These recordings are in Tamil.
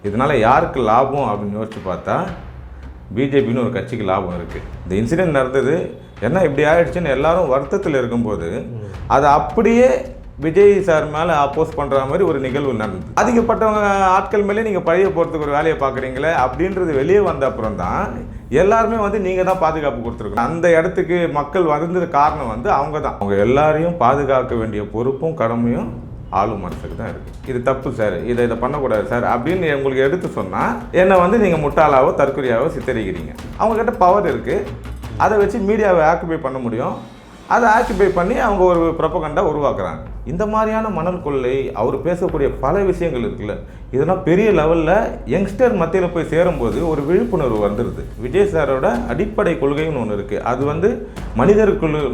இதனால் யாருக்கு லாபம் அப்படின்னு யோசிச்சு பார்த்தா பிஜேபின்னு ஒரு கட்சிக்கு லாபம் இருக்குது. இந்த இன்சிடென்ட் நடந்தது என்ன இப்படி ஆகிடுச்சுன்னு எல்லாரும் வருத்தத்தில் இருக்கும்போது அதை அப்படியே விஜய் சார் மேலே அப்போஸ் பண்ணுற மாதிரி ஒரு நிகழ்வு நடந்தது. அதிகப்பட்டவங்க ஆட்கள் மேலே நீங்கள் பழைய போகிறதுக்கு ஒரு வேலையை பார்க்குறீங்களே அப்படின்றது வெளியே வந்த அப்புறம் தான் எல்லாருமே நீங்கள் தான் பாதுகாப்பு கொடுத்துருக்கணும். அந்த இடத்துக்கு மக்கள் வந்தது காரணம் அவங்க தான். அவங்க எல்லாரையும் பாதுகாக்க வேண்டிய பொறுப்பும் கடமையும் ஆளும் அரசுக்கு தான் இருக்குது. இது தப்பு சார், இதை பண்ணக்கூடாது சார் அப்படின்னு உங்களுக்கு எடுத்து சொன்னால் என்னை நீங்கள் முட்டாளாவோ தற்கொலையாவோ சித்தரிக்கிறீங்க. அவங்கக்கிட்ட பவர் இருக்குது, அதை வச்சு மீடியாவை ஆக்குபை பண்ண முடியும். அதை ஆக்குபை பண்ணி அவங்க ஒரு ப்ரொபகண்டா உருவாக்குறாங்க. இந்த மாதிரியான மணல் கொள்ளை அவர் பேசக்கூடிய பல விஷயங்கள் இருக்குல்ல, இதெல்லாம் பெரிய லெவலில் யங்ஸ்டர் மத்தியில் போய் சேரும்போது ஒரு விழிப்புணர்வு வந்துடுது. விஜய் சாரோட அடிப்படை கொள்கைன்னு ஒன்று இருக்குது. அது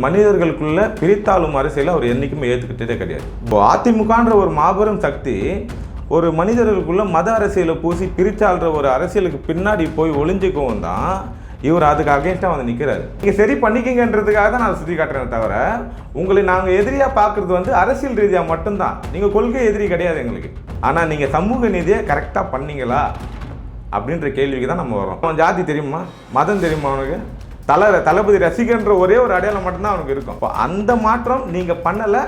மனிதர்களுக்குள்ள பிரித்தாளும் அரசியலை அவர் என்றைக்குமே ஏற்றுக்கிட்டே கிடையாது. இப்போ அதிமுகன்ற ஒரு மாபெரும் சக்தி ஒரு மனிதர்களுக்குள்ள மத அரசியலை பூசி பிரித்தாள்ற ஒரு அரசியலுக்கு பின்னாடி போய் ஒளிஞ்சிக்கவும் தான் இவர் அதுக்கு அகேன்ஸ்டாக நிற்கிறாரு. நீங்கள் சரி பண்ணிக்கிங்கன்றதுக்காக தான் நான் சுற்றி காட்டுறேன் தவிர உங்களை நாங்கள் எதிரியாக பார்க்குறது அரசியல் ரீதியாக மட்டும்தான். நீங்கள் கொள்கை எதிரி கிடையாது எங்களுக்கு. ஆனால் நீங்கள் சமூக நீதியை கரெக்டாக பண்ணீங்களா அப்படின்ற கேள்விக்கு தான் நம்ம வரோம். அவன் ஜாதி தெரியுமா, மதம் தெரியுமா, அவனுக்கு தளபதி ரசிகன்ற ஒரே ஒரு அடையாளம் மட்டும்தான் அவனுக்கு இருக்கும். இப்போ அந்த மாற்றம் நீங்கள் பண்ணலை,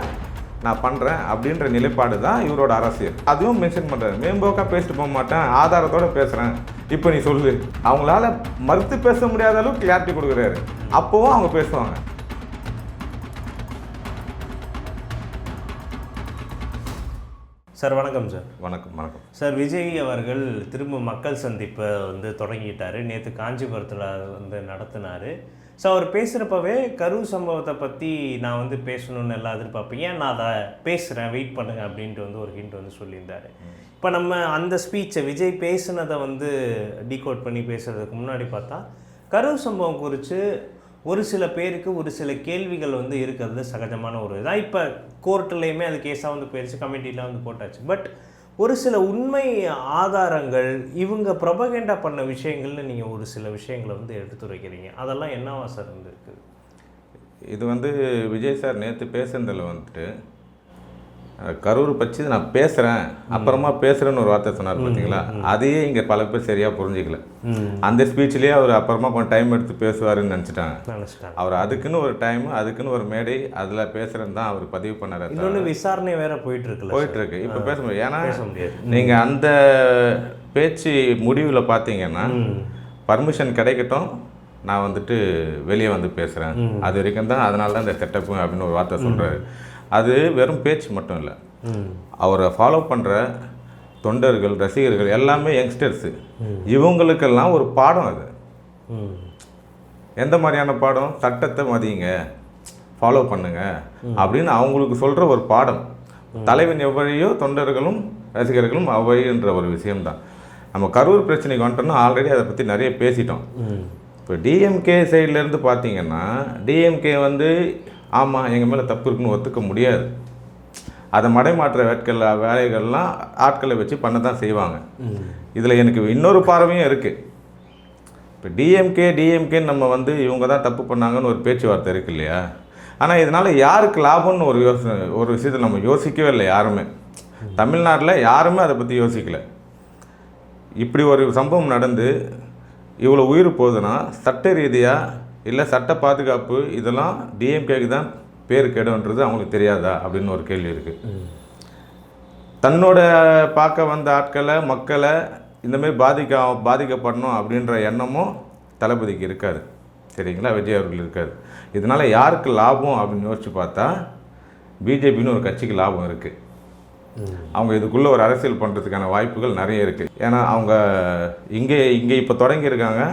நான் பண்ணுறேன் அப்படின்ற நிலைப்பாடு தான் இவரோட அரசியல். அதுவும் மென்ஷன் பண்ணுறாரு. மேம்போக்காக பேசிட்டு போக மாட்டேன், ஆதாரத்தோடு பேசுகிறேன், இப்போ நீ சொல்லு. அவங்களால மறுத்து பேச முடியாத அளவுக்கு கிளாரிட்டி கொடுக்குறாரு. அப்போவும் அவங்க பேசுவாங்க. சார் வணக்கம். சார் வணக்கம் சார். விஜய் அவர்கள் திரும்ப மக்கள் சந்திப்பை தொடங்கிட்டார். நேற்று காஞ்சிபுரத்தில் நடத்தினார். ஸோ அவர் பேசுகிறப்பவே கரூர் சம்பவத்தை பற்றி நான் பேசணுன்னு எல்லாம் எதிர்பார்ப்பேன். ஏன் நான் அதை பேசுகிறேன், வெயிட் பண்ணுங்க அப்படின்ட்டு ஒரு ஹிண்ட் சொல்லியிருந்தார். இப்போ நம்ம அந்த ஸ்பீச்சை விஜய் பேசுனதை டீகோட் பண்ணி பேசுகிறதுக்கு முன்னாடி பார்த்தா கரூர் சம்பவம் குறித்து ஒரு சில பேருக்கு ஒரு சில கேள்விகள் இருக்கிறது சகஜமான ஒரு இதான். இப்போ கோர்ட்லேயுமே அது கேஸாக போயிடுச்சு, கமிட்டியில் போட்டாச்சு. பட் ஒரு சில உண்மை ஆதாரங்கள் இவங்க ப்ரொபகேண்டா பண்ண விஷயங்கள்னு நீங்கள் ஒரு சில விஷயங்களை எடுத்துரைக்கிறீங்க. அதெல்லாம் என்னவா சார் இருக்குது? இது விஜய் சார் நேற்று பேசுனதில் கரூர் பற்றி நான் பேசுகிறேன், அப்புறமா பேசுகிறேன்னு ஒரு வார்த்தை சொன்னார் பார்த்தீங்களா, அதையே இங்கே பல பேர் சரியாக புரிஞ்சிக்கல. அந்த ஸ்பீச்லேயே அவர் அப்புறமா கொஞ்சம் டைம் எடுத்து பேசுவாருன்னு நினச்சிட்டாங்க. அவர் அதுக்குன்னு ஒரு டைம், அதுக்குன்னு ஒரு மேடை, அதில் பேசுகிறேன்னு தான் அவர் பதிவு பண்ணார். இன்னொன்று விசாரணை வேற போயிட்டுருக்கு. இப்போ பேச முடியாது. ஏன்னா நீங்கள் அந்த பேச்சு முடிவில் பார்த்தீங்கன்னா பர்மிஷன் கிடைக்கட்டும், நான் வெளியே பேசுகிறேன், அது வரைக்கும் தான், அதனால தான் இந்த செட்டப்பு அப்படின்னு ஒரு வார்த்தை சொல்கிறாரு. அது வெறும் பேச்சு மட்டும் இல்லை, அவரை ஃபாலோ பண்ணுற தொண்டர்கள், ரசிகர்கள் எல்லாமே யங்ஸ்டர்ஸு. இவங்களுக்கெல்லாம் ஒரு பாடம். அது எந்த மாதிரியான பாடம்? சட்டத்தை மதியுங்க, ஃபாலோ பண்ணுங்க அப்படின்னு அவங்களுக்கு சொல்கிற ஒரு பாடம். தலைவன் எவ்வழியோ தொண்டர்களும் ரசிகர்களும் அவ்வழின்ற ஒரு விஷயம்தான். நம்ம கரூர் பிரச்சனைக்கு வந்துட்டோம்னா ஆல்ரெடி அதை பற்றி நிறைய பேசிட்டோம். இப்போ டிஎம்கே சைட்லேருந்து பார்த்தீங்கன்னா டிஎம்கே ஆமாம் எங்கள் மேலே தப்பு இருக்குன்னு ஒத்துக்க முடியாது. அதை மடைமாற்ற வேலைகள்லாம் ஆட்களை வச்சு பண்ண தான் செய்வாங்க. இதில் எனக்கு இன்னொரு பார்வையும் இருக்குது. இப்போ டிஎம்கேன்னு நம்ம இவங்க தான் தப்பு பண்ணாங்கன்னு ஒரு பேச்சுவார்த்தை இருக்குது இல்லையா? ஆனால் இதனால் யாருக்கு லாபம்னு ஒரு விஷயத்தை நம்ம யோசிக்கவே இல்லை யாருமே. தமிழ்நாட்டில் யாருமே அதை பற்றி யோசிக்கலை. இப்படி ஒரு சம்பவம் நடந்து இவ்வளோ உயிர் போகுதுன்னா சட்ட ரீதியாக இல்லை சட்ட பாதுகாப்பு இதெல்லாம் டிஎம்கேக்கு தான் பேர் கெடுன்றது அவங்களுக்கு தெரியாதா அப்படின்னு ஒரு கேள்வி இருக்குது. தன்னோட பார்க்க வந்த ஆட்களை, மக்களை இந்தமாரி பாதிக்கப்படணும் அப்படின்ற எண்ணமும் தளபதிக்கு இருக்காது, சரிங்களா? விஜய் அவர்கள் இருக்காது. இதனால் யாருக்கு லாபம் அப்படின்னு யோசிச்சு பார்த்தா பிஜேபின்னு ஒரு கட்சிக்கு லாபம் இருக்குது. அவங்க இதுக்குள்ளே ஒரு அரசியல் பண்ணுறதுக்கான வாய்ப்புகள் நிறைய இருக்குது. ஏன்னா அவங்க இங்கே இப்போ தொடங்கியிருக்காங்க.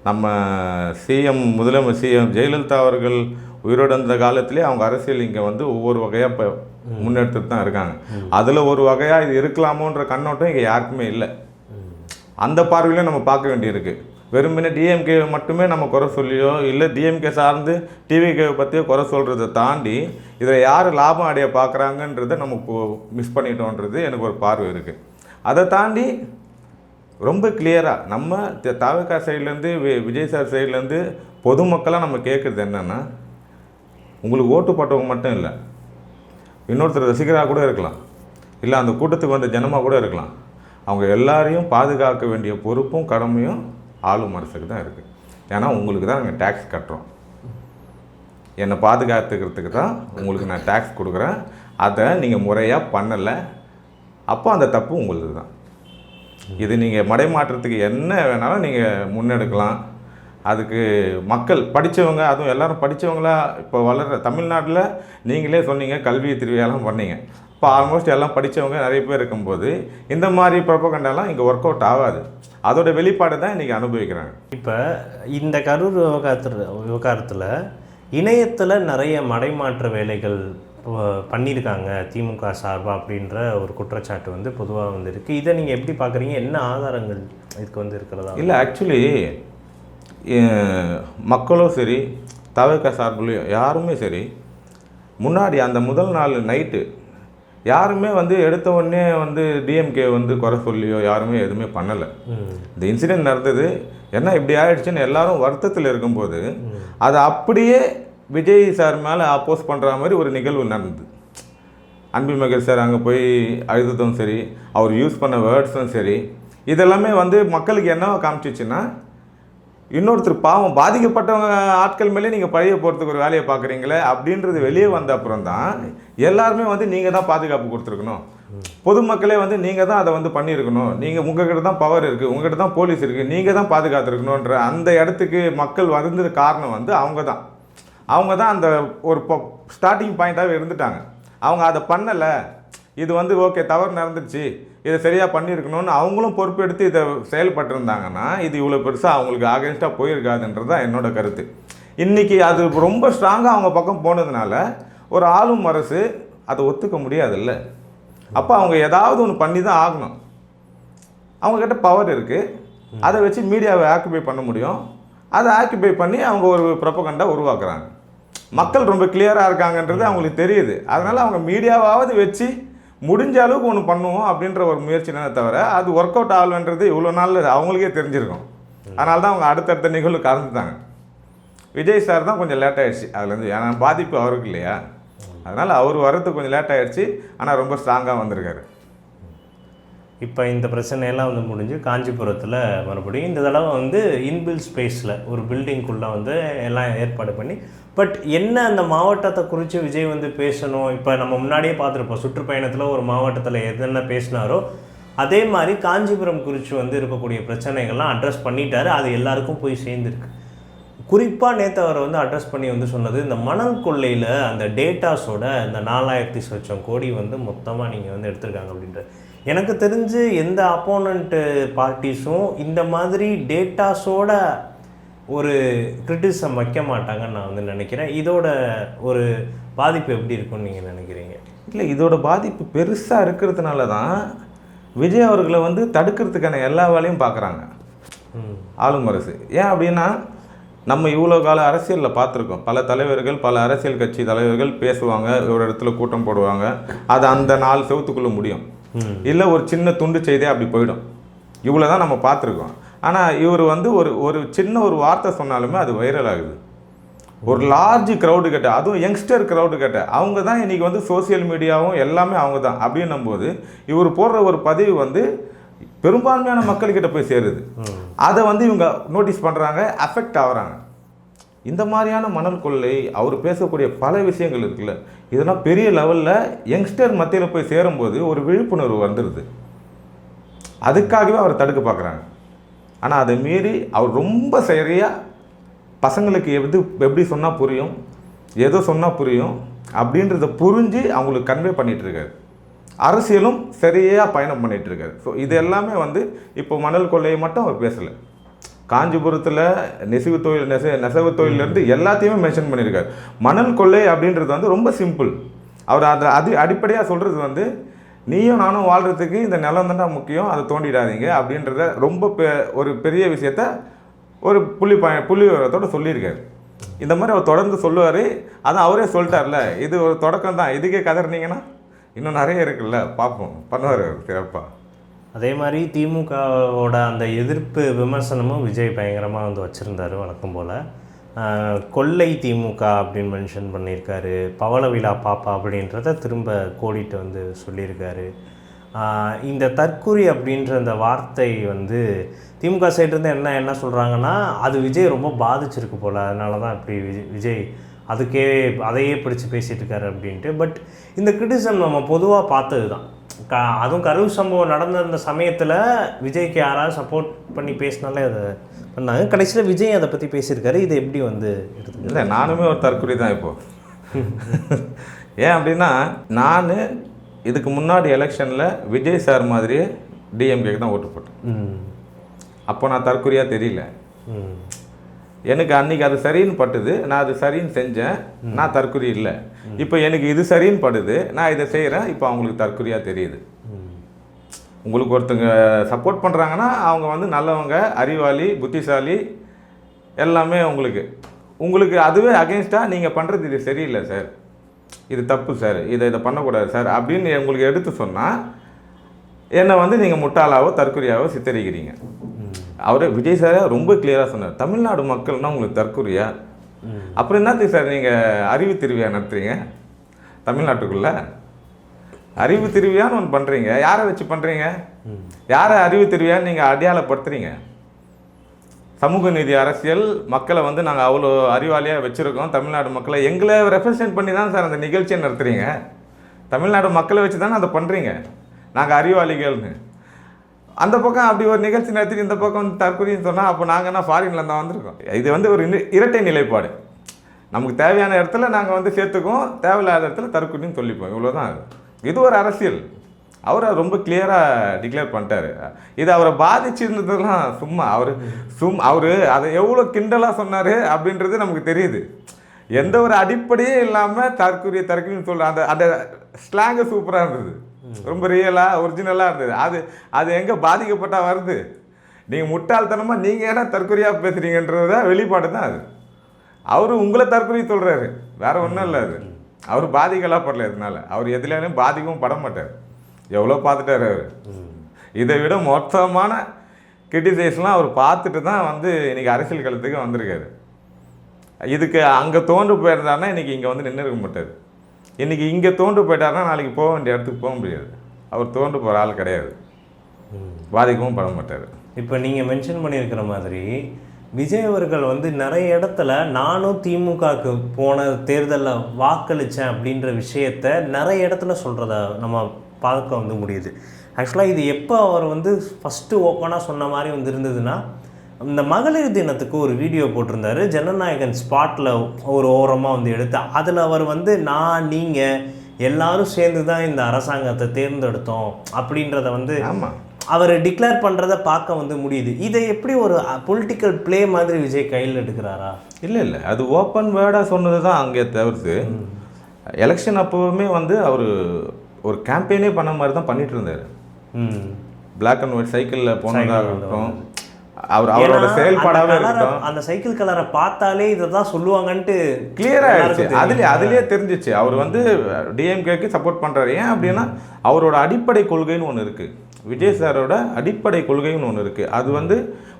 நம்ம முதலமைச்சர் சிஎம் ஜெயலலிதா அவர்கள் உயிரோடு இருந்த காலத்திலே அவங்க அரசியல் இங்கே ஒவ்வொரு வகையாக இப்போ முன்னெடுத்துட்டு தான் இருக்காங்க. அதில் ஒரு வகையாக இது இருக்கலாமோன்ற கண்ணோட்டம் இங்கே யாருக்குமே இல்லை. அந்த பார்வையிலும் நம்ம பார்க்க வேண்டியிருக்கு. வெறுமனே டிஎம்கே மட்டுமே நம்ம குறை சொல்லியோ இல்லை டிஎம்கே சார்ந்து டிவிகேவை பற்றியோ குறை சொல்கிறத தாண்டி இதில் யார் லாபம் அடைய பார்க்குறாங்கன்றதை நம்ம மிஸ் பண்ணிட்டோன்றது எனக்கு ஒரு பார்வை இருக்குது. அதை தாண்டி ரொம்ப கிளியராக நம்ம தாவேகா சைட்லேருந்து விஜய் சார் சைட்லேருந்து பொதுமக்களாக நம்ம கேட்குறது என்னென்னா, உங்களுக்கு ஓட்டு போட்டவங்க மட்டும் இல்லை, இன்னொருத்தர் ரசிகராக கூட இருக்கலாம், இல்லை அந்த கூட்டத்துக்கு வந்த ஜனமாக கூட இருக்கலாம். அவங்க எல்லாரையும் பாதுகாக்க வேண்டிய பொறுப்பும் கடமையும் ஆளும் அரசுக்கு தான் இருக்குது. ஏன்னா உங்களுக்கு தான் நாங்கள் டேக்ஸ் கட்டுறோம், என்னை பாதுகாத்துக்கிறதுக்கு தான் உங்களுக்கு நான் டேக்ஸ் கொடுக்குறேன். அதை நீங்கள் முறையாக பண்ணலை, அப்போ அந்த தப்பு உங்களுக்கு தான். இது நீங்கள் மடைமாற்றத்துக்கு என்ன வேணாலும் நீங்கள் முன்னெடுக்கலாம். அதுக்கு மக்கள் படித்தவங்க, அதுவும் எல்லோரும் படித்தவங்களா இப்போ வளர்கிற தமிழ்நாட்டில் நீங்களே சொன்னீங்க கல்வி திருவிழாலாம் பண்ணீங்க. இப்போ ஆல்மோஸ்ட் எல்லாம் படித்தவங்க நிறைய பேர் இருக்கும்போது இந்த மாதிரி ப்ரொபகண்டாலாம் இங்கே ஒர்க் அவுட் ஆகாது. அதோட வெளிப்பாடு தான் இன்றைக்கி அனுபவிக்கிறாங்க. இப்போ இந்த கரூர் விவகாரத்தில் இணையத்தில் நிறைய மடைமாற்ற வேலைகள் பண்ணியிருக்காங்க திமுக சார்பாக அப்படின்ற ஒரு குற்றச்சாட்டு வந்து பொதுவாக வந்து இருக்குது. இதை நீங்கள் எப்படி பார்க்குறீங்க? என்ன ஆதாரங்கள் இதுக்கு வந்து இருக்கிறதா? இல்லை, ஆக்சுவலி மக்களும் சரி தவிக சார்புலையும் யாருமே சரி முன்னாடி அந்த முதல் நாள் நைட்டு யாருமே வந்து எடுத்த உடனே வந்து டிஎம்கே வந்து குறை சொல்லியோ யாருமே எதுவுமே பண்ணலை. இந்த இன்சிடென்ட் நடந்தது என்ன இப்படி ஆயிடுச்சுன்னு எல்லாரும் வருத்தத்தில் இருக்கும்போது அதை அப்படியே விஜய் சார் மேலே அப்போஸ் பண்ணுற மாதிரி ஒரு நிகழ்வு நடந்தது. அன்பில் மகேஷ் சார் அங்கே போய் அழுததும் சரி, அவர் யூஸ் பண்ண வேர்ட்ஸும் சரி, இதெல்லாமே வந்து மக்களுக்கு என்னவோ காமிச்சிச்சுன்னா இன்னொருத்தர் பாவம் பாதிக்கப்பட்டவங்க ஆட்கள் மேலே நீங்கள் பழைய போகிறதுக்கு ஒரு வேலையை பார்க்குறீங்களே அப்படின்றது வெளியே வந்த அப்புறம் தான் எல்லாருமே வந்து நீங்கள் தான் பாதுகாப்பு கொடுத்துருக்கணும், பொதுமக்களே வந்து நீங்கள் தான் அதை வந்து பண்ணியிருக்கணும், நீங்கள் உங்ககிட்ட தான் பவர் இருக்குது, உங்ககிட்ட தான் போலீஸ் இருக்குது, நீங்கள் தான் பாதுகாத்துருக்கணுன்ற அந்த இடத்துக்கு மக்கள் வந்தது காரணம் வந்து அவங்க தான் அந்த ஒரு ஸ்டார்டிங் பாயிண்ட்டாகவே இருந்துட்டாங்க. அவங்க அதை பண்ணலை, இது வந்து ஓகே தவறு நடந்துச்சு, இதை சரியாக பண்ணியிருக்கணும்னு அவங்களும் பொறுப்பெடுத்து இதை செயல்பட்டிருந்தாங்கன்னா இது இவ்வளோ பெருசாக அவங்களுக்கு அகேன்ஸ்டாக போயிருக்காதுன்றது தான் என்னோட கருத்து. இன்றைக்கி அது ரொம்ப ஸ்ட்ராங்காக அவங்க பக்கம் போனதுனால ஒரு ஆளும் அரசு அதை ஒத்துக்க முடியாதுல்ல. அப்போ அவங்க ஏதாவது ஒன்று பண்ணி தான் ஆகணும். அவங்கக்கிட்ட பவர் இருக்குது, அதை வச்சு மீடியாவை ஆக்குபை பண்ண முடியும். அதை ஆக்குபை பண்ணி அவங்க ஒரு ப்ரொபகண்டா உருவாக்குறாங்க. மக்கள் ரொம்ப கிளியராக இருக்காங்கன்றது அவங்களுக்கு தெரியுது. அதனால் அவங்க மீடியாவாவது வச்சு முடிஞ்ச அளவுக்கு ஒன்று பண்ணுவோம் அப்படின்ற ஒரு முயற்சி தானே தவிர அது ஒர்க் அவுட் ஆகலன்றது இவ்வளோ நாள் அவங்களுக்கே தெரிஞ்சிருக்கும். அதனால தான் அவங்க அடுத்தடுத்த நிகழ்வு கலந்துட்டாங்க. விஜய் சார் தான் கொஞ்சம் லேட் ஆகிடுச்சு அதுலேருந்து, ஏன்னா பாதிப்பு அவருக்கு இல்லையா, அதனால் அவர் வர்றதுக்கு கொஞ்சம் லேட் ஆகிடுச்சு. ஆனால் ரொம்ப ஸ்ட்ராங்காக வந்திருக்காரு. இப்போ இந்த பிரச்சனையெல்லாம் வந்து முடிஞ்சு காஞ்சிபுரத்தில் மறுபடியும் இந்த தடவை வந்து இன்பில் ஸ்பேஸில் ஒரு பில்டிங்குள்ளே வந்து எல்லாம் ஏற்பாடு பண்ணி, பட் என்ன அந்த மாவட்டத்தை குறித்து விஜய் வந்து பேசணும். இப்போ நம்ம முன்னாடியே பார்த்துருப்போம் சுற்றுப்பயணத்தில் ஒரு மாவட்டத்தில் எதென்ன பேசினாரோ அதே மாதிரி காஞ்சிபுரம் குறித்து வந்து இருக்கக்கூடிய பிரச்சனைகள்லாம் அட்ரஸ் பண்ணிட்டாரு. அது எல்லாருக்கும் போய் சேர்ந்துருக்கு. குறிப்பாக நேற்று அவரை வந்து அட்ரஸ் பண்ணி வந்து சொன்னது இந்த மணல் கொள்ளையில் அந்த டேட்டாஸோட இந்த 4,00,000 லட்சம் கோடி வந்து மொத்தமாக நீங்கள் வந்து எடுத்திருக்காங்க அப்படின்ற. எனக்கு தெரிஞ்சு எந்த அப்போனண்ட் பார்ட்டிஸும் இந்த மாதிரி டேட்டாஸோட ஒரு கிரிட்டிசம் வைக்க மாட்டாங்கன்னு நான் வந்து நினைக்கிறேன். இதோட ஒரு பாதிப்பு எப்படி இருக்குன்னு நீங்கள் நினைக்கிறீங்க? இல்லை, இதோட பாதிப்பு பெருசாக இருக்கிறதுனால தான் விஜய் அவர்களை வந்து தடுக்கிறதுக்கான எல்லா வேலையும் பார்க்குறாங்க ஆளும் அரசு. ஏன் அப்படின்னா நம்ம இவ்வளோ கால அரசியலில் பார்த்துருக்கோம், பல தலைவர்கள் பல அரசியல் கட்சி தலைவர்கள் பேசுவாங்க, ஒரு இடத்துல கூட்டம் போடுவாங்க, அது அந்த 4 செவத்துக்குள்ளே முடியும், இல்லை ஒரு சின்ன துண்டு செய்தே அப்படி போயிடும். இவ்வளோ தான் நம்ம பார்த்துருக்கோம். ஆனால் இவர் வந்து ஒரு சின்ன ஒரு வார்த்தை சொன்னாலுமே அது வைரல் ஆகுது. ஒரு லார்ஜ் க்ரௌடு கிட்ட, அதுவும் யங்ஸ்டர் க்ரௌடு கிட்ட, அவங்க தான் இன்றைக்கி வந்து சோசியல் மீடியாவும் எல்லாமே அவங்க தான் அப்படின்னும் போது இவர் போடுற ஒரு பதிவு வந்து பெரும்பான்மையான மக்கள்கிட்ட போய் சேருது. அதை வந்து இவங்க நோட்டீஸ் பண்ணுறாங்க, அஃபெக்ட் ஆகுறாங்க. இந்த மாதிரியான மணல் கொள்ளை அவர் பேசக்கூடிய பல விஷயங்கள் இருக்குல்ல, இதெல்லாம் பெரிய லெவலில் யங்ஸ்டர் மத்தியில் போய் சேரும்போது ஒரு விழிப்புணர்வு வந்துடுது. அதுக்காகவே அவர் தடுக்க பார்க்குறாங்க. ஆனால் அதை மீறி அவர் ரொம்ப சரியாக பசங்களுக்கு எப்படி சொன்னால் புரியும், எதோ சொன்னால் புரியும் அப்படின்றத புரிஞ்சு அவங்களுக்கு கன்வே பண்ணிகிட்ருக்காரு. அரசியலும் சரியாக பயணம் பண்ணிகிட்ருக்காரு. ஸோ இது எல்லாமே வந்து இப்போ மணல் கொள்ளையை மட்டும் அவர் பேசலை, காஞ்சிபுரத்தில் நெசவு தொழிலேருந்து எல்லாத்தையுமே மென்ஷன் பண்ணியிருக்காரு. மணல் கொள்ளை அப்படின்றது வந்து ரொம்ப சிம்பிள். அவர் அது அடிப்படையாக சொல்கிறது வந்து நீயும் நானும் வாழ்கிறதுக்கு இந்த நிலம் தான்டா முக்கியம், அதை தோண்டிடாதீங்க அப்படின்றத ரொம்ப ஒரு பெரிய விஷயத்த ஒரு புள்ளி விவரத்தோடு சொல்லியிருக்காரு. இந்த மாதிரி அவர் தொடர்ந்து சொல்லுவார். அதான் அவரே சொல்லிட்டார்ல, இது ஒரு தொடக்கம் தான், இதுக்கே கதறினீங்கன்னா இன்னும் நிறைய இருக்குல்ல, பார்ப்போம், பண்ணுவார் சிறப்பாக. அதே மாதிரி திமுகவோட அந்த எதிர்ப்பு விமர்சனமும் விஜய் பயங்கரமாக வந்து வச்சுருந்தார் வழக்கம் போல். கொள்ளை திமுக அப்படின்னு மென்ஷன் பண்ணியிருக்காரு. பவள விழா பாப்பா அப்படின்றத திரும்ப கோடிட்டு வந்து சொல்லியிருக்காரு. இந்த தற்குறி அப்படின்ற அந்த வார்த்தை வந்து திமுக சைட்லேருந்து என்ன சொல்கிறாங்கன்னா, அது விஜய் ரொம்ப பாதிச்சிருக்கு போல், அதனால தான் இப்படி விஜய் அதையே பிடிச்சி பேசிகிட்டு இருக்காரு அப்படின்ட்டு. பட் இந்த கிரிட்டிசம் நம்ம பொதுவாக பார்த்தது தான். அதுவும் கரூர் சம்பவம் நடந்த அந்த சமயத்தில் விஜய்க்கு யாராவது சப்போர்ட் பண்ணி பேசினாலே அதை பண்ணாங்க. கடைசியில் விஜய் அதை பற்றி பேசியிருக்காரு. இதை எப்படி வந்து எடுத்துக்க? இல்லை, நானுமே ஒரு தற்குறி தான் இப்போது. ஏன் அப்படின்னா, நான் இதுக்கு முன்னாடி எலெக்ஷனில் விஜய் சார் மாதிரியே டிஎம்கேக்கு தான் ஓட்டு போட்டேன். அப்போ நான் தற்குறியாக தெரியல. எனக்கு அன்றைக்கி அது சரின்னு பட்டுது, நான் அது சரின்னு செஞ்சேன், நான் தற்குறி இல்லை. இப்போ எனக்கு இது சரின்னு படுது, நான் இதை செய்கிறேன், இப்போ அவங்களுக்கு தற்குறியாக தெரியுது. உங்களுக்கு ஒருத்தங்க சப்போர்ட் பண்ணுறாங்கன்னா அவங்க வந்து நல்லவங்க, அறிவாளி, புத்திசாலி, எல்லாமே உங்களுக்கு அதுவே அகெயின்ஸ்டாக நீங்கள் பண்ணுறது இது சரியில்லை சார், இது தப்பு சார், இதை பண்ணக்கூடாது சார் அப்படின்னு உங்களுக்கு எடுத்து சொன்னால் என்னை வந்து நீங்கள் முட்டாளாவோ தற்குறியாவோ சித்தரிக்கிறீங்க. அவர் விஜய் சார் ரொம்ப கிளியராக சொன்னார், தமிழ்நாடு மக்கள்னால் உங்களுக்கு தற்குறியா? அப்புறம் என்னத்துக்கு சார் நீங்கள் அறிவு திருவிழா நடத்துறீங்க தமிழ்நாட்டுக்குள்ளே? அறிவு திருவிழான்னு ஒன்று பண்ணுறீங்க, யாரை வச்சு பண்ணுறீங்க? யாரை அறிவு திருவிழான்னு நீங்கள் அடையாளப்படுத்துறீங்க? சமூக நீதி அரசியல் மக்களை வந்து நாங்கள் அவ்வளோ அறிவாளியாக வச்சுருக்கோம், தமிழ்நாடு மக்களை எங்களை ரெப்ரசன்ட் பண்ணி தான் சார் அந்த நிகழ்ச்சியை நடத்துகிறீங்க. தமிழ்நாடு மக்களை வச்சு தானே அதை பண்ணுறீங்க, நாங்கள் அறிவாளிகள்னு. அந்த பக்கம் அப்படி ஒரு நிகழ்ச்சி நடத்திட்டு இந்த பக்கம் வந்து தற்கொலைன்னு சொன்னால் அப்போ நாங்கள் தான் ஃபாரினில் தான் வந்திருக்கோம். இது வந்து ஒரு இரட்டை நிலைப்பாடு. நமக்கு தேவையான இடத்துல நாங்கள் வந்து சேர்த்துக்குவோம், தேவையில்லாத இடத்துல தற்கொலைன்னு சொல்லிப்போம், இவ்வளோதான். இது ஒரு அரசியல். அவர் ரொம்ப கிளியராக டிக்ளேர் பண்ணிட்டாரு. இது அவரை பாதிச்சிருந்ததுலாம் சும்மா அவர் அதை எவ்வளோ கிண்டலாக சொன்னார் அப்படின்றது நமக்கு தெரியுது. எந்த ஒரு அடிப்படையே இல்லாமல் தற்கொலைன்னு சொல்கிற அந்த ஸ்லாங்கு சூப்பராக இருந்தது, ரொம்ப ரியலாக ஒரிஜினலாக இருந்தது. அது எங்கே பாதிக்கப்பட்டால் வருது? நீங்கள் முட்டாள்தனமாக நீங்கள் ஏன்னா தற்கொலையாக பேசுகிறீங்கன்றத வெளிப்பாடு தான் அது. அவர் உங்களை தற்கொலை சொல்கிறாரு, வேறு ஒன்றும் இல்லை. அது அவர் பாதிக்கலாம் படல, இதனால அவர் எதுலேயும் பாதிக்கவும் பட மாட்டார். எவ்வளோ பார்த்துட்டார் அவர். இதை விட மொத்தமான கிரிட்டிசைஸ்லாம் அவர் பார்த்துட்டு தான் வந்து இன்றைக்கி அரசியல் களத்துக்கு வந்திருக்காரு. இதுக்கு அங்கே தோன்று போயிருந்தாருன்னா இன்றைக்கி இங்கே வந்து நின்று இருக்க மாட்டார். இன்றைக்கி இங்கே தோன்று போயிட்டாருன்னா நாளைக்கு போக வேண்டிய இடத்துக்கு போக முடியாது. அவர் தோன்று போகிற ஆள் கிடையாது, பாதிக்கவும் பட மாட்டார். இப்போ நீங்கள் மென்ஷன் பண்ணியிருக்கிற மாதிரி விஜய் அவர்கள் வந்து நிறைய இடத்துல நானும் திமுகவுக்கு போன தேர்தலில் வாக்களித்தேன் அப்படின்ற விஷயத்த நிறைய இடத்துல சொல்கிறத நம்ம பார்க்க வந்து முடியுது. ஆக்சுவலாக இது எப்போ அவர் வந்து ஃபஸ்ட்டு ஓப்பனாக சொன்ன மாதிரி வந்து இருந்ததுன்னா, இந்த மகளிர் தினத்துக்கு ஒரு வீடியோ போட்டிருந்தாரு, ஜனநாயகன் ஸ்பாட்டில் ஒரு ஓரமாக வந்து எடுத்து அதில் அவர் வந்து நீங்கள் எல்லாரும் சேர்ந்து தான் இந்த அரசாங்கத்தை தேர்ந்தெடுத்தோம் அப்படின்றத வந்து அவர் டிக்ளேர் பண்ணுறதை பார்க்க வந்து முடியுது. இதை எப்படி ஒரு பொலிட்டிக்கல் ப்ளே மாதிரி விஜய் கையில் எடுக்கிறாரா? இல்லை, அது ஓப்பன் வேர்டாக சொன்னது தான் அங்கே தவிர்த்து எலெக்ஷன் அப்போவுமே வந்து அவர் ஒரு கேம்பெயினே பண்ண மாதிரி தான் பண்ணிட்டு இருந்தார். பிளாக் அண்ட் ஒயிட் சைக்கிளில் போனதாக இருக்கட்டும், அவரோட செயல்பாடாகவே இருக்கட்டும், அந்த சைக்கிள் கலரை பார்த்தாலே இதை தான் சொல்லுவாங்கன்ட்டு கிளியராக ஆயிடுச்சு. அதுலேயே தெரிஞ்சிச்சு அவர் வந்து டிஎம்கேக்கு சப்போர்ட் பண்ணுறாரு. ஏன் அப்படின்னா அவரோட அடிப்படை கொள்கைன்னு ஒன்று இருக்குது, விஜய் சாரோட அடிப்படை கொள்கைன்னு ஒன்று இருக்குது. அது வந்து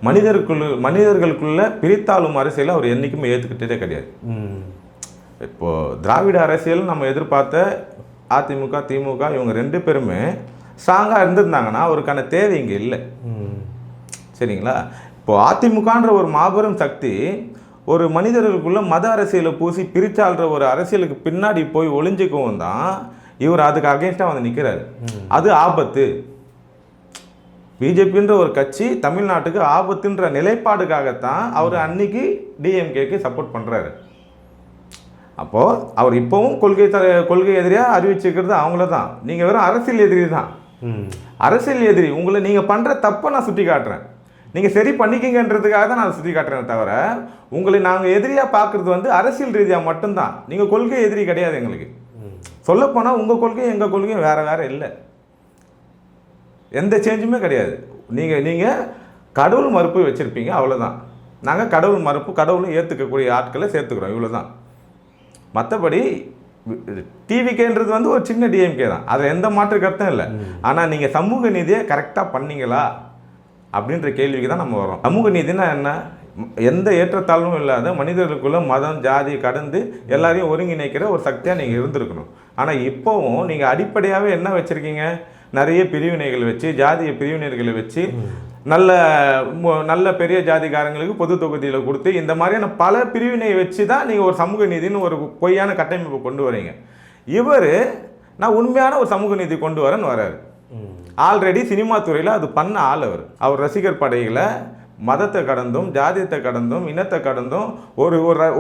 மனிதர்களுக்குள்ள பிரித்தாளும் அரசியலை அவர் என்றைக்குமே ஏற்றுக்கிட்டே கிடையாது. இப்போது திராவிட அரசியல் நம்ம எதிர்பார்த்த அதிமுக திமுக இவங்க ரெண்டு பேருமே ஸ்ட்ராங்காக இருந்திருந்தாங்கன்னா அவருக்கான தேவை இங்கே இல்லை. சரிங்களா? இப்போது அதிமுகன்ற ஒரு மாபெரும் சக்தி ஒரு மனிதர்களுக்குள்ள மத அரசியலை பூசி பிரிச்சாள்ற ஒரு அரசியலுக்கு பின்னாடி போய் ஒளிஞ்சிக்கவும் தான் இவர் அதுக்கு அகேன்ஸ்டாக வந்து நிற்கிறாரு. அது ஆபத்து. பிஜேபின்ற ஒரு கட்சி தமிழ்நாட்டுக்கு ஆபத்துன்ற நிலைப்பாடுக்காகத்தான் அவர் அன்னைக்கு டிஎம்கேக்கு சப்போர்ட் பண்ணுறாரு. அப்போது அவர் இப்போவும் கொள்கை எதிரியாக அறிவிச்சுக்கிறது அவங்கள தான். நீங்கள் வெறும் அரசியல் எதிரி தான். அரசியல் எதிரி உங்களை நீங்கள் பண்ணுற தப்பை நான் சுட்டி காட்டுறேன், நீங்கள் சரி பண்ணிக்கிங்கன்றதுக்காக தான் நான் சுட்டி காட்டுறேன் தவிர உங்களை நாங்கள் எதிரியாக பார்க்குறது வந்து அரசியல் ரீதியாக மட்டும்தான். நீங்கள் கொள்கை எதிரி கிடையாது எங்களுக்கு. சொல்லப்போனால் உங்கள் கொள்கையும் எங்கள் கொள்கையும் வேறு இல்லை, எந்த சேஞ்சுமே கிடையாது. நீங்கள் கடவுள் மறுப்பு வச்சுருப்பீங்க, அவ்வளோதான். நாங்கள் கடவுள் மறுப்பு கடவுளும் ஏற்றுக்கக்கூடிய ஆட்களை சேர்த்துக்கிறோம், இவ்வளோ தான். மற்றபடி டிவிகேன்றது வந்து ஒரு சின்ன டிஎம்கே தான், அதில் எந்த மாற்று கருத்தும் இல்லை. ஆனால் நீங்கள் சமூக நீதியை கரெக்டாக பண்ணீங்களா அப்படின்ற கேள்விக்கு தான் நம்ம வரோம். சமூக நீதினா என்ன? எந்த ஏற்றத்தாழ்வும் இல்லாத மனிதர்களுக்குள்ள மதம் ஜாதி கடந்து எல்லாரையும் ஒருங்கிணைக்கிற ஒரு சக்தியாக நீங்கள் இருந்திருக்கணும். ஆனால் இப்போவும் நீங்கள் அடிப்படையாகவே என்ன வச்சுருக்கீங்க? நிறைய பிரிவினைகள் வச்சு, ஜாதிய பிரிவினைகளை வச்சு, நல்ல பெரிய ஜாதிகாரங்களுக்கு பொது தொகுதியில் கொடுத்து, இந்த மாதிரியான பல பிரிவினையை வச்சு தான் நீங்கள் ஒரு சமூக நீதினு ஒரு பொய்யான கட்டமைப்பு கொண்டு வரீங்க. இவர் நான் உண்மையான ஒரு சமூக நீதி கொண்டு வரேன்னு வர்றாரு. ஆல்ரெடி சினிமா துறையில் அது பண்ண ஆள். அவர் ரசிகர் படைகளை மதத்தை கடந்தும், ஜாதியத்தை கடந்தும், இனத்தை கடந்தும்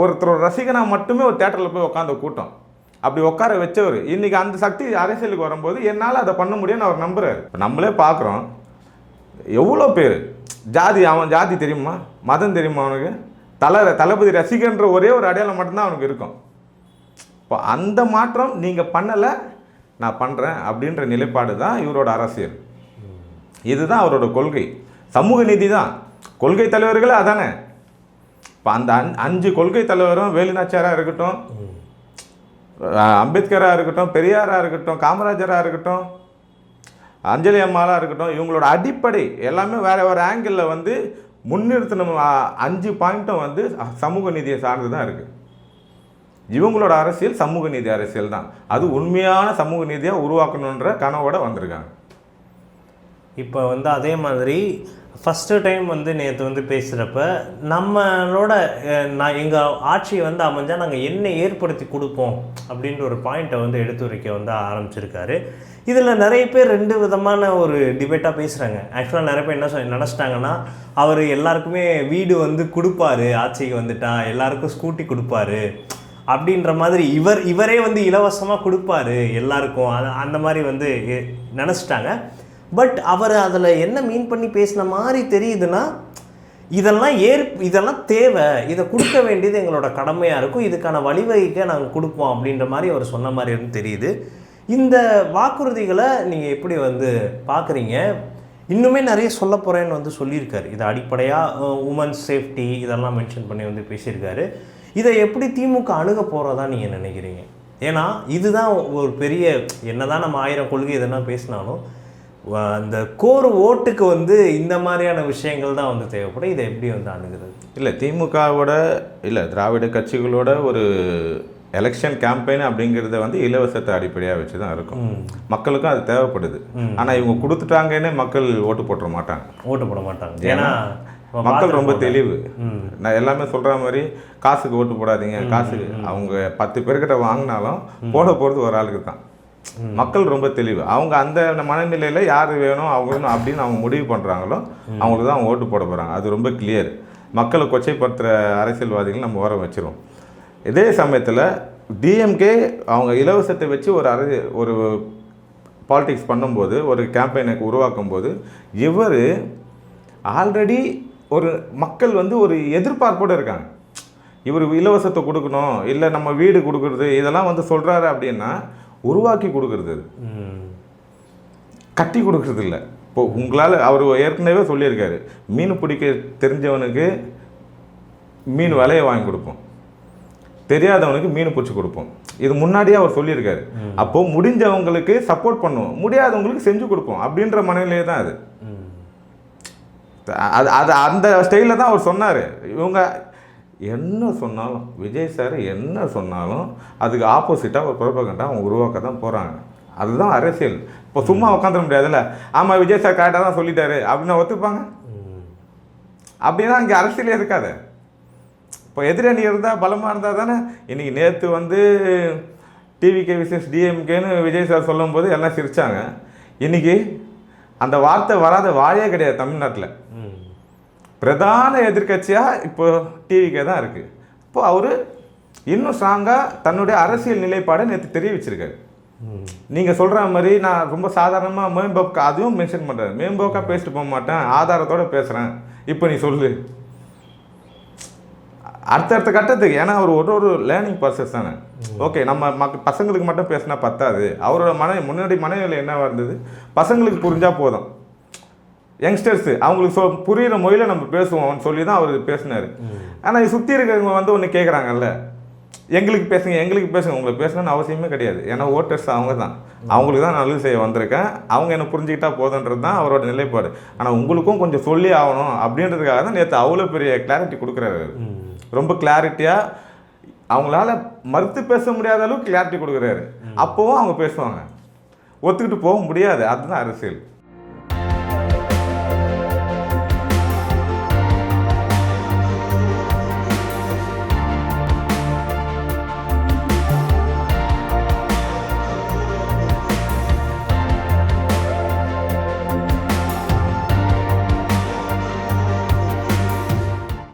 ஒருத்தர் ரசிகனாக மட்டுமே ஒரு தேட்டரில் போய் உட்காந்த கூட்டம் அப்படி உட்கார வச்சவர். இன்றைக்கி அந்த சக்தி அரசியலுக்கு வரும்போது என்னால் அதை பண்ண முடியும்னு அவர் நம்புகிறார். இப்போ நம்மளே பார்க்குறோம், எவ்வளோ பேர் அவன் ஜாதி தெரியுமா, மதம் தெரியுமா, அவனுக்கு தளபதி ரசிகன்ற ஒரே ஒரு அடையாளம் மட்டும்தான் அவனுக்கு இருக்கும். இப்போ அந்த மாற்றம் நீங்கள் பண்ணலை, நான் பண்ணுறேன் அப்படின்ற நிலைப்பாடு தான் இவரோட அரசியல். இதுதான் அவரோட கொள்கை. சமூக நீதி தான் கொள்கை தலைவர்களே அதானே. இப்போ அந்த 5 கொள்கை தலைவரும் வேலுநாச்சியாராக இருக்கட்டும், அம்பேத்கராக இருக்கட்டும், பெரியாராக இருக்கட்டும், காமராஜராக இருக்கட்டும், அஞ்சலி அம்மாவாக இருக்கட்டும், இவங்களோட அடிப்படை எல்லாமே வேறு ஆங்கிளில் வந்து முன்னிறுத்தின 5 பாயிண்ட்டும் வந்து சமூக நீதியை சார்ந்து தான் இருக்குது. இவங்களோட அரசியல் சமூக நீதி அரசியல் தான். அது உண்மையான சமூக நீதியாக உருவாக்கணுன்ற கனவோட வந்திருக்காங்க. இப்போ வந்து அதே மாதிரி ஃபஸ்ட்டு டைம் வந்து நேற்று வந்து பேசுகிறப்ப நம்மளோட எங்கள் ஆட்சியை வந்து அமைஞ்சால் நாங்கள் என்ன ஏற்படுத்தி கொடுப்போம் அப்படின்ற ஒரு பாயிண்ட்டை வந்து எடுத்துரைக்க வந்து ஆரம்பிச்சிருக்காரு. இதில் நிறைய பேர் 2 விதமான ஒரு டிபேட்டாக பேசுகிறாங்க. ஆக்சுவலாக நிறைய பேர் என்ன நினச்சிட்டாங்கன்னா, அவர் எல்லாருக்குமே வீடு வந்து கொடுப்பாரு, ஆட்சிக்கு வந்துட்டா எல்லாருக்கும் ஸ்கூட்டி கொடுப்பாரு அப்படின்ற மாதிரி, இவரே வந்து இலவசமாக கொடுப்பாரு எல்லாருக்கும், அந்த மாதிரி வந்து நினச்சிட்டாங்க. பட் அவர் அதில் என்ன மீன் பண்ணி பேசின மாதிரி தெரியுதுன்னா, இதெல்லாம் தேவை, இதை கொடுக்க வேண்டியது எங்களோட கடமையாக இருக்கும், இதுக்கான வழிவகைக்க நாங்கள் கொடுப்போம் அப்படின்ற மாதிரி அவர் சொன்ன மாதிரி வந்து தெரியுது. இந்த வாக்குறுதிகளை நீங்கள் எப்படி வந்து பார்க்குறீங்க? இன்னுமே நிறைய சொல்ல போகிறேன்னு வந்து சொல்லியிருக்காரு. இது அடிப்படையாக உமன்ஸ் சேஃப்டி இதெல்லாம் மென்ஷன் பண்ணி வந்து பேசியிருக்காரு. இதை எப்படி திமுக அணுக போகிறதா நீங்கள் நினைக்கிறீங்க? ஏன்னா இதுதான் ஒரு பெரிய, என்னதான் நம்ம 1000 கொள்கை இதெல்லாம் பேசினாலும் அந்த கோர் ஓட்டுக்கு வந்து இந்த மாதிரியான விஷயங்கள் தான் வந்து தேவைப்படும். இதை எப்படி வந்து அணுகிறது? இல்லை, திமுகவோட திராவிட கட்சிகளோட ஒரு எலெக்ஷன் கேம்பெயின் அப்படிங்கிறத வந்து இலவசத்தை அடிப்படையாக வச்சு தான் இருக்கும். மக்களுக்கும் அது தேவைப்படுது. ஆனால் இவங்க கொடுத்துட்டாங்கன்னு மக்கள் ஓட்டு போட மாட்டாங்க. ஏன்னா மக்கள் ரொம்ப தெளிவு. நான் எல்லாமே சொல்கிற மாதிரி காசுக்கு ஓட்டு போடாதீங்க, காசுக்கு அவங்க 10 பேர்கிட்ட வாங்கினாலும் போட போகிறது ஒரு ஆளுக்கு தான். மக்கள் ரொம்ப தெளிவு. அவங்க அந்த மனநிலையில் யார் வேணும் அவங்க அப்படின்னு அவங்க முடிவு பண்ணுறாங்களோ அவங்களுக்கு தான் அவங்க ஓட்டு போட போகிறாங்க. அது ரொம்ப கிளியர். மக்களை கொச்சைப்படுத்துகிற அரசியல்வாதிகள் நம்ம வர வச்சிரும். இதே சமயத்தில் டிஎம்கே அவங்க இலவசத்தை வச்சு ஒரு பாலிடிக்ஸ் பண்ணும்போது, ஒரு கேம்பெயினை உருவாக்கும் போது, இவர் ஆல்ரெடி ஒரு மக்கள் வந்து ஒரு எதிர்பார்ப்போடு இருக்காங்க. இவர் இலவசத்தை கொடுக்கணும், இல்லை நம்ம வீடு கொடுக்குறது, இதெல்லாம் வந்து சொல்கிறாரு அப்படின்னா உருவாக்கி கொடுக்குறது, கட்டி கொடுக்குறது இல்லை. இப்போது உங்களால் அவர் ஏற்கனவே சொல்லியிருக்காரு, மீன் பிடிக்க தெரிஞ்சவனுக்கு மீன் விலையை வாங்கி கொடுப்போம், தெரியாதவனுக்கு மீன் பிடிச்சி கொடுப்போம். இது முன்னாடியே அவர் சொல்லியிருக்காரு. அப்போது முடிஞ்சவங்களுக்கு சப்போர்ட் பண்ணுவோம், முடியாதவங்களுக்கு செஞ்சு கொடுப்போம் அப்படின்ற மனநிலையே தான் அது. அந்த ஸ்டைலில் தான் அவர் சொன்னார். இவங்க என்ன சொன்னாலும், விஜய் சார் என்ன சொன்னாலும் அதுக்கு ஆப்போசிட்டாக ஒரு ப்ரொபகண்டா அவங்க உருவாக்க தான் போகிறாங்க. அதுதான் அரசியல். இப்போ சும்மா உட்காந்துட முடியாதுல்ல. ஆமாம், விஜய் சார் கரெக்டாக தான் சொல்லிட்டாரு அப்படின்னு ஒத்துப்பாங்க. அப்படின்னா இங்கே அரசியலே இருக்காது. இப்போ எதிரணி இருந்தால் பலமாக இருந்தால் தானே. இன்றைக்கி நேற்று வந்து டிவிகே விசஸ் டிஎம்கேன்னு விஜய் சார் சொல்லும்போது எல்லாம் சிரித்தாங்க. இன்றைக்கி அந்த வார்த்தை வராத வாயே கிடையாது தமிழ்நாட்டில். பிரதான எதிர்கட்சியாக இப்போ டிவிகே தான் இருக்குது. இப்போது அவர் இன்னும் ஸ்ட்ராங்காக தன்னுடைய அரசியல் நிலைப்பாடை நேற்று தெரிவிச்சிருக்காரு. நீங்கள் சொல்கிற மாதிரி நான் ரொம்ப சாதாரணமாக மேம்போக்கா அதுவும் மென்ஷன் பண்ணுறேன். மேம்போக்கா பேசிட்டு போக மாட்டேன், ஆதாரத்தோடு பேசுகிறேன். இப்போ நீ சொல்லு அடுத்தடுத்த கட்டத்துக்கு. ஏன்னா அவர் ஒரு லேர்னிங் ப்ராசஸ் தானே. ஓகே, நம்ம பசங்களுக்கு மட்டும் பேசினா பத்தாது. அவரோட முன்னாடி மனநிலை என்னவாக இருந்தது, பசங்களுக்கு புரிஞ்சால் போதும், யங்ஸ்டர்ஸு அவங்களுக்கு புரிகிற மொழியில் நம்ம பேசுவோம்னு சொல்லி தான் அவர் பேசினார். ஆனால் சுற்றி இருக்கிறவங்க வந்து ஒன்று கேட்குறாங்கல்ல, எங்களுக்கு பேசுங்க, உங்களுக்கு பேசணும்னு அவசியமே கிடையாது. ஏன்னா ஓட்டர்ஸ் அவங்க தான், அவங்களுக்கு தான் நல்லது செய்ய வந்திருக்கேன், அவங்க என்ன புரிஞ்சுக்கிட்டா போதுன்றது தான் அவரோட நிலைப்பாடு. ஆனால் உங்களுக்கும் கொஞ்சம் சொல்லி ஆகணும் அப்படின்றதுக்காக தான் நேற்று அவ்வளோ பெரிய கிளாரிட்டி கொடுக்குறாரு. ரொம்ப கிளாரிட்டியாக அவங்களால மறுத்து பேச முடியாத அளவுக்கு கிளாரிட்டி கொடுக்குறாரு. அப்போவும் அவங்க பேசுவாங்க. ஒத்துக்கிட்டு போக முடியாது. அதுதான் அரசியல்.